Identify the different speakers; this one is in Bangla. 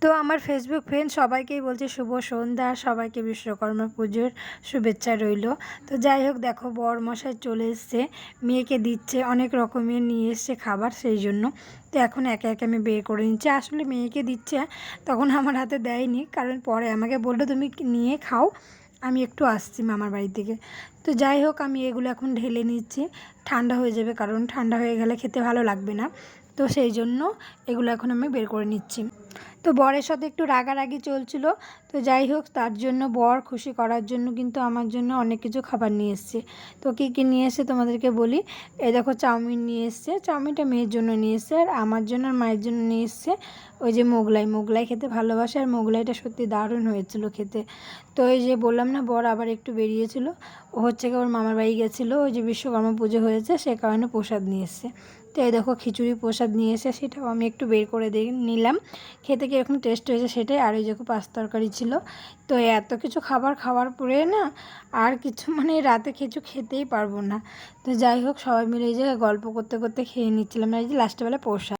Speaker 1: তো আমার ফেসবুক ফ্রেন্ড সবাইকেই বলছে শুভ সন্ধ্যা, সবাইকে বিশ্বকর্মা পুজোর শুভেচ্ছা রইল। তো যাই হোক, দেখো বরমশাই চলে এসছে, মেয়েকে দিচ্ছে, অনেক রকমের নিয়ে এসছে খাবার, সেই জন্য তো এখন একে একে আমি বের করে নিচ্ছি। আসলে মেয়েকে দিচ্ছে, তখন আমার হাতে দেয়নি, কারণ পরে আমাকে বললো তুমি নিয়ে খাও, আমি একটু আসছি মামার বাড়ি থেকে। তো যাই হোক, আমি এগুলো এখন ঢেলে নিচ্ছি, ঠান্ডা হয়ে যাবে, কারণ ঠান্ডা হয়ে গেলে খেতে ভালো লাগবে না। তো সেই জন্য এগুলো এখন আমি বের করে নিচ্ছি। তো বরের সাথে একটু রাগারাগি চলছিল। তো যাই হোক, তার জন্য বর খুশি করার জন্য কিন্তু আমার জন্য অনেক কিছু খাবার নিয়ে এসছে। তো কী কী নিয়ে এসছে তোমাদেরকে বলি। এই দেখো, চাউমিন নিয়ে এসছে, চাউমিনটা মেয়ের জন্য নিয়ে এসছে, আর আমার জন্য আর মায়ের জন্য নিয়ে এসছে ওই যে মোগলাই খেতে ভালোবাসে, আর মোগলাইটা সত্যি দারুণ হয়েছিল খেতে। তো এই যে বললাম না, বর আবার একটু বেরিয়েছিল, ও হচ্ছে কি ওর মামার বাড়ি গেছিলো, ওই যে বিশ্বকর্মা পুজো হয়েছে সে কারণে প্রসাদ নিয়ে এসছে। তো এই দেখো খিচুড়ি প্রসাদ নিয়ে এসে, সেটাও আমি একটু বের করে নিলাম, খেতে কীরকম টেস্ট হয়েছে সেটাই। আর ওই দেখো পাঁচ তরকারি ছিল। তো এত কিছু খাবার খাওয়ার পরে না আর কিছু রাতে কিছু খেতেই পারবো না। তো যাই হোক, সবাই মিলে এই যে গল্প করতে করতে খেয়ে নিচ্ছিলাম, এই যে লাস্টবেলা প্রসাদ।